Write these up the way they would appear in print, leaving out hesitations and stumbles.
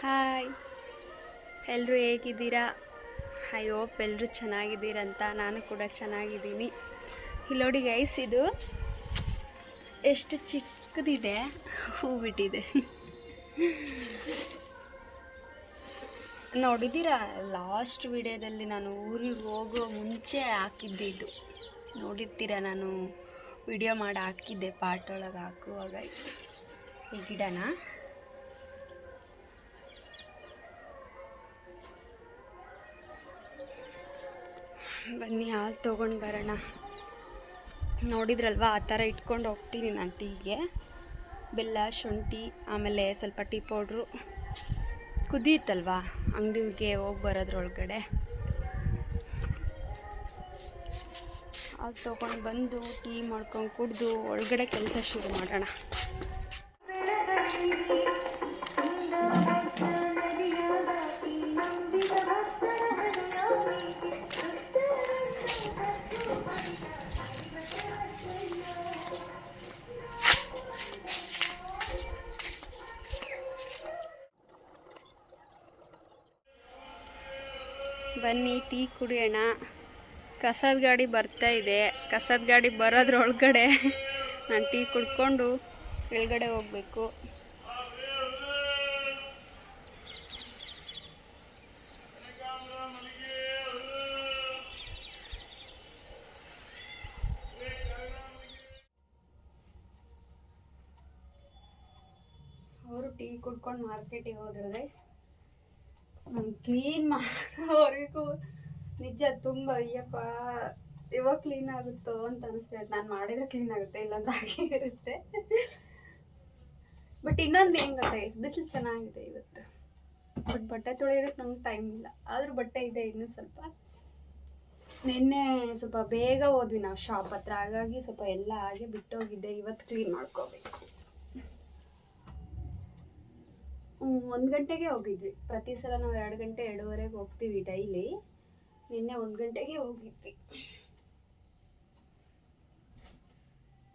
Hi, ಎಲ್ಲರೂ ಹೇಗಿದ್ದೀರಾ? I hope ಎಲ್ಲರೂ ಚೆನ್ನಾಗಿದ್ದೀರಂತ. ನಾನು ಕೂಡ ಚೆನ್ನಾಗಿದ್ದೀನಿ. ಇಲ್ಲಿ ನೋಡಿ ಗೈಸ್, ಇದು ಎಷ್ಟು ಚಿಕ್ಕದಿದೆ, ಹೂ ಬಿಟ್ಟಿದೆ. ನೋಡಿದ್ದೀರಾ? ಲಾಸ್ಟ್ ವಿಡಿಯೋದಲ್ಲಿ ನಾನು ಊರಿಗೆ ಹೋಗೋ ಮುಂಚೆ ಹಾಕಿದ್ದಿದ್ದು ನೋಡಿರ್ತೀರ. ನಾನು ವಿಡಿಯೋ ಮಾಡಿ ಹಾಕಿದ್ದೆ, ಪಾರ್ಟ್ ಒಳಗೆ ಹಾಕುವಾಗ. ಈ ಗಿಡನ ಬನ್ನಿ ಹಾಲು ತೊಗೊಂಡು ಬರೋಣ. ನೋಡಿದ್ರಲ್ವ, ಆ ಥರ ಇಟ್ಕೊಂಡು ಹೋಗ್ತೀನಿ ನಾನು ಟೀಗೆ. ಬೆಲ್ಲ, ಶುಂಠಿ, ಆಮೇಲೆ ಸ್ವಲ್ಪ ಟೀ ಪೌಡ್ರು ಕುದಿಯುತ್ತಲ್ವ, ಅಂಗಡಿಗೆ ಹೋಗಿ ಬರೋದ್ರೊಳಗಡೆ ಅದು ತೊಗೊಂಡು ಬಂದು ಟೀ ಮಾಡ್ಕೊಂಡು ಕುಡಿದು ಒಳಗಡೆ ಕೆಲಸ ಶುರು ಮಾಡೋಣ. ಬನ್ನಿ ಟೀ ಕುಡಿಯೋಣ. ಕಸದ ಗಾಡಿ ಬರ್ತಾ ಇದೆ. ಕಸದ ಗಾಡಿ ಬರೋದ್ರೊಳಗಡೆ ನಾನು ಟೀ ಕುಡ್ಕೊಂಡು ಕೆಳಗಡೆ ಹೋಗಬೇಕು. ಅವರು ಟೀ ಕುಡ್ಕೊಂಡು ಮಾರ್ಕೆಟಿಗೆ ಹೋದ್ರು ಗೈಸ್. ನಾನು ಕ್ಲೀನ್ ಮಾಡೋವರೆಗೂ ನಿಜ ತುಂಬ ಅಯ್ಯಪ್ಪ, ಇವಾಗ ಕ್ಲೀನ್ ಆಗುತ್ತೋ ಅಂತ ಅನಿಸ್ತದೆ. ನಾನು ಮಾಡಿದ್ರೆ ಕ್ಲೀನ್ ಆಗುತ್ತೆ, ಇಲ್ಲಾಂದ್ರೆ ಹಾಗೆ ಇರುತ್ತೆ. ಬಟ್ ಇನ್ನೊಂದು ಏನು ಗೊತ್ತಾ, ಬಿಸಿಲು ಚೆನ್ನಾಗಿದೆ ಇವತ್ತು. ಬಟ್ ಬಟ್ಟೆ ತೊಳೆಯೋದಕ್ಕೆ ನಂಗೆ ಟೈಮ್ ಇಲ್ಲ. ಆದರೂ ಬಟ್ಟೆ ಇದೆ ಇನ್ನೂ ಸ್ವಲ್ಪ. ನಿನ್ನೆ ಸ್ವಲ್ಪ ಬೇಗ ಹೋದ್ವಿ ನಾವು ಶಾಪ್ ಹತ್ರ, ಹಾಗಾಗಿ ಸ್ವಲ್ಪ ಎಲ್ಲ ಹಾಗೆ ಬಿಟ್ಟೋಗಿದ್ದೆ. ಇವತ್ತು ಕ್ಲೀನ್ ಮಾಡ್ಕೋಬೇಕು. 1 ಗಂಟೆಗೆ ಹೋಗಿದ್ವಿ. ಪ್ರತಿ ಸಲ ನಾವು 2 ಗಂಟೆ 2:30ಗೆ ಹೋಗ್ತೀವಿ ಡೈಲಿ. ನಿನ್ನೆ 1 ಗಂಟೆಗೆ ಹೋಗಿದ್ವಿ.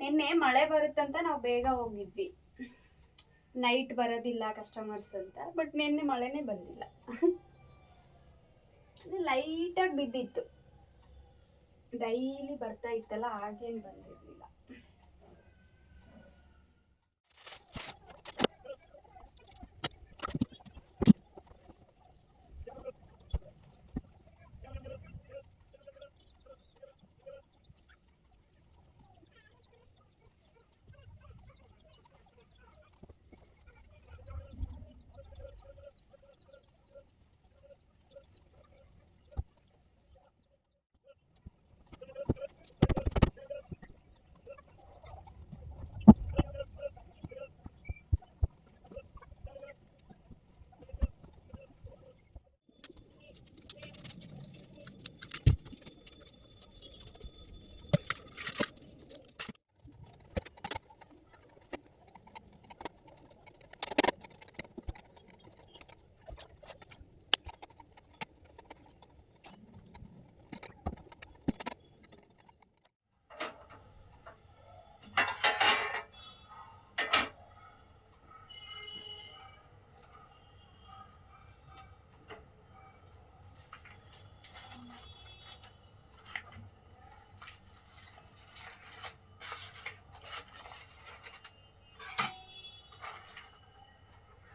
ನಿನ್ನೆ ಮಳೆ ಬರುತ್ತಂತ ನಾವು ಬೇಗ ಹೋಗಿದ್ವಿ. ನೈಟ್ ಬರೋದಿಲ್ಲ ಕಸ್ಟಮರ್ಸ್ ಅಂತ. ಬಟ್ ನಿನ್ನೆ ಮಳೆನೇ ಬಂದಿಲ್ಲ. ಲೈಟಾಗಿ ಬಿದ್ದಿತ್ತು. ಡೈಲಿ ಬರ್ತಾ ಇತ್ತಲ್ಲ, ಹಾಗೇನು ಬಂದಿರಲಿಲ್ಲ.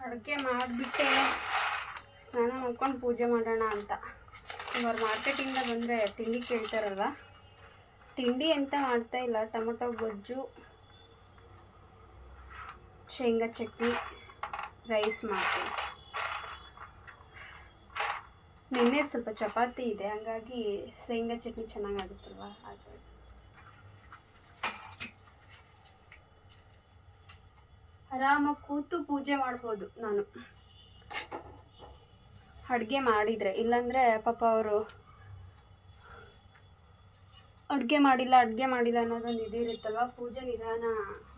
ಅಡುಗೆ ಮಾಡಿಬಿಟ್ಟೆ ಸ್ನಾನ ಮಾಡ್ಕೊಂಡು ಪೂಜೆ ಮಾಡೋಣ ಅಂತ. ಇವರು ಮಾರ್ಕೆಟಿಂದ ಬಂದರೆ ತಿಂಡಿ ಕೇಳ್ತಾರಲ್ವ, ತಿಂಡಿ ಅಂತ ಮಾಡ್ತಾಯಿಲ್ಲ. ಟೊಮೊಟೊ ಗೊಜ್ಜು, ಶೇಂಗಾ ಚಟ್ನಿ, ರೈಸ್ ಮಾಡ್ತೀನಿ. ನಿನ್ನೆ ಸ್ವಲ್ಪ ಚಪಾತಿ ಇದೆ, ಹಾಗಾಗಿ ಶೇಂಗಾ ಚಟ್ನಿ ಚೆನ್ನಾಗಾಗುತ್ತಲ್ವ, ಹಾಗಾಗಿ ಆರಾಮಾಗಿ ಕೂತು ಪೂಜೆ ಮಾಡ್ಬೋದು ನಾನು ಅಡುಗೆ ಮಾಡಿದರೆ. ಇಲ್ಲಾಂದರೆ ಪಾಪ ಅವರು ಅಡುಗೆ ಮಾಡಿಲ್ಲ ಅನ್ನೋದೊಂದು ಇದಿರುತ್ತಲ್ವ, ಪೂಜೆ ನಿಧಾನ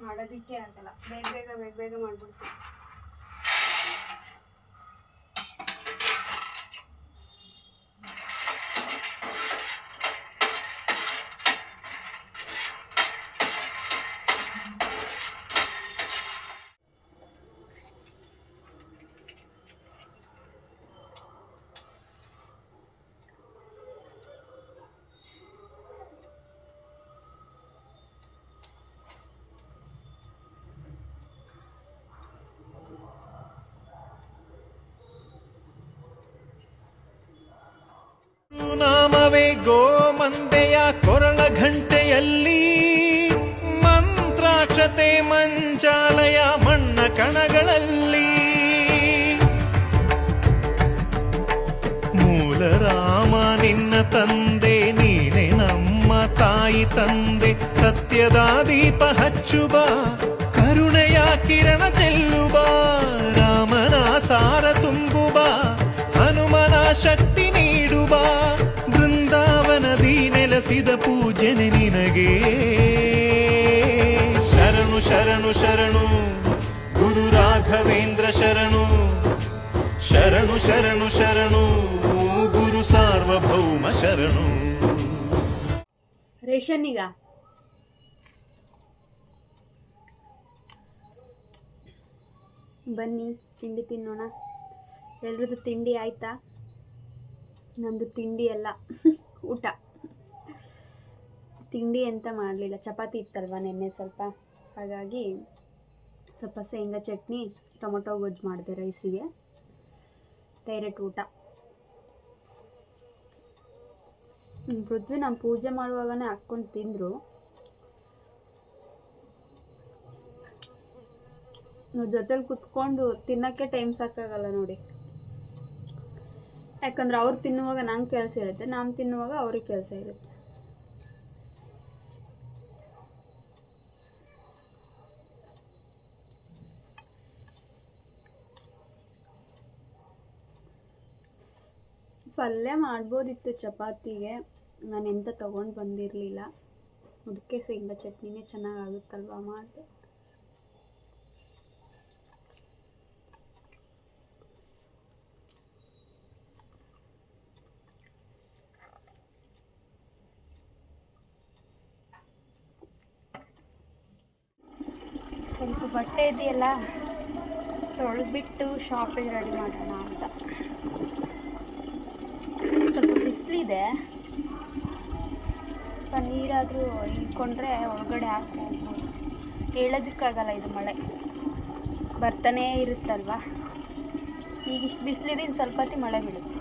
ಮಾಡೋದಕ್ಕೆ ಆಗಲ್ಲ. ಬೇಗ ಬೇಗ ಮಾಡ್ಬಿಡ್ತೀನಿ. ನಾಮವೇ ಗೋಮಂದೆಯ ಕೊರಳ ಘಂಟೆಯಲ್ಲಿ ಮಂತ್ರಾಕ್ಷತೆ ಮಂಚಾಲಯ ಮಣ್ಣ ಕಣಗಳಲ್ಲಿ ಮೂಲ ರಾಮ ನಿನ್ನ ತಂದೆ ನೀನೆ ನಮ್ಮ ತಾಯಿ ತಂದೆ ಸತ್ಯದ ದೀಪ ಹಚ್ಚುವ ಕರುಣೆಯ ಕಿರಣ ಚೆಲ್ಲುವ ರಾಮನ ಸಾರ ತುಂಬುವ ಹನುಮನ ಶಕ್ತಿ ನೀಡುವ ಬೃಂದಾವನದಿ ನೆಲೆಸಿದ ಪೂಜನೆ ನಿನಗೆ ಶರಣು ಶರಣು ಶರಣು ಗುರು ರಾಘವೇಂದ್ರ ಶರಣು ಶರಣು ಶರಣು ಶರಣು ಗುರು ಸಾರ್ವಭೌಮ ಶರಣು. ರೇಷನ್ನಿಗ ಬನ್ನಿ ತಿಂಡಿ ತಿನ್ನೋಣ. ಎಲ್ರದ್ದು ತಿಂಡಿ ಆಯ್ತಾ? ನಮ್ಮದು ತಿಂಡಿ ಎಲ್ಲ ಊಟ. ತಿಂಡಿ ಎಂತ ಮಾಡಲಿಲ್ಲ, ಚಪಾತಿ ಇತ್ತಲ್ವ ನೆನ್ನೆ ಸ್ವಲ್ಪ, ಹಾಗಾಗಿ ಸ್ವಲ್ಪ ಶೇಂಗಾ ಚಟ್ನಿ ಟೊಮೊಟೊ ಗೊಜ್ಜು ಮಾಡಿದೆ ರೈಸಿಗೆ. ಡೈರೆಕ್ಟ್ ಊಟ. ಪೃಥ್ವಿ ನಾನು ಪೂಜೆ ಮಾಡುವಾಗನೇ ಹಾಕ್ಕೊಂಡು ತಿಂದರು. ನಾವು ಜೊತೆಲಿ ಕುತ್ಕೊಂಡು ತಿನ್ನೋಕ್ಕೆ ಟೈಮ್ ಸಾಕಾಗಲ್ಲ ನೋಡಿ. ಯಾಕಂದ್ರೆ ಅವ್ರು ತಿನ್ನುವಾಗ ನಂಗೆ ಕೆಲಸ ಇರುತ್ತೆ, ನಾನು ತಿನ್ನುವಾಗ ಅವ್ರಿಗೆ ಕೆಲಸ ಇರುತ್ತೆ. ಪಲ್ಯ ಮಾಡ್ಬೋದಿತ್ತು ಚಪಾತಿಗೆ, ನಾನು ಎಂತ ತೊಗೊಂಡು ಬಂದಿರಲಿಲ್ಲ. ಅದಕ್ಕೆ ಶೇಂಗಾ ಚಟ್ನಿನೇ ಚೆನ್ನಾಗಾಗುತ್ತಲ್ವ ಮಾಡಿದೆ. ಸ್ವಲ್ಪ ಬಟ್ಟೆ ಇದೆಯಲ್ಲ ತೊಳೆದ್ಬಿಟ್ಟು ಶಾಪಿಗೆ ರೆಡಿ ಮಾಡೋಣ ಅಂತ. ಸ್ವಲ್ಪ ಬಿಸಿಲಿದೆ, ಸ್ವಲ್ಪ ನೀರಾದರೂ ಇಳ್ಕೊಂಡ್ರೆ ಒಳಗಡೆ ಹಾಕಿ ಹೋಗ್ಬೋದು. ಹೇಳೋದಕ್ಕಾಗಲ್ಲ, ಇದು ಮಳೆ ಬರ್ತಾನೇ ಇರುತ್ತಲ್ವ. ಈಗ ಇಷ್ಟು ಬಿಸಿಲಿದೆ, ಇನ್ನು ಸ್ವಲ್ಪ ಹೊತ್ತಿಗೆ ಮಳೆ ಬೀಳುತ್ತೆ.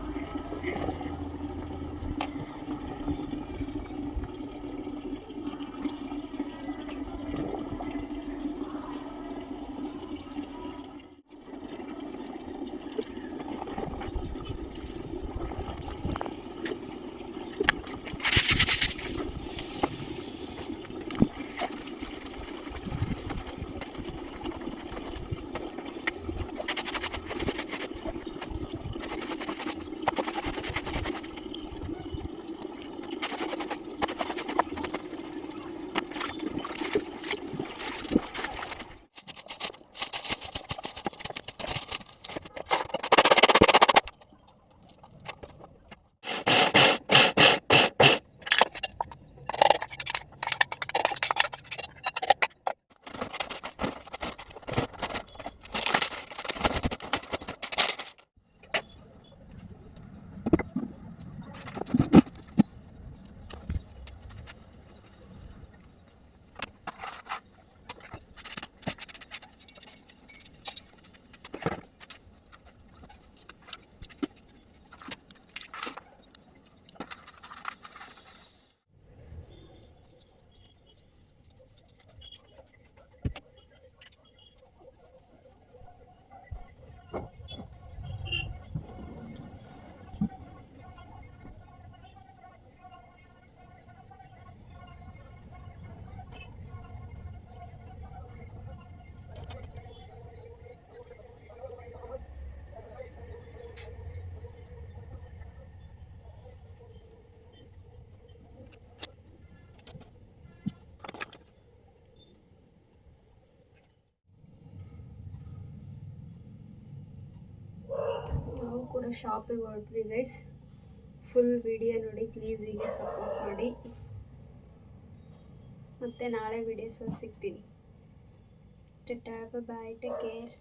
ನಾವು ಕೂಡ ಶಾಪಿಗೆ ಹೊರಟ್ವಿ ಗೈಸ್. ಫುಲ್ ವಿಡಿಯೋ ನೋಡಿ ಪ್ಲೀಸ್, ಹೀಗೆ ಸಪೋರ್ಟ್ ಮಾಡಿ. ಮತ್ತೆ ನಾಳೆ ವಿಡಿಯೋಸಲ್ಲಿ ಸಿಗ್ತೀನಿ. ಟಾಟಾ, ಬಾಯ್, ಟೇಕ್ ಕೇರ್.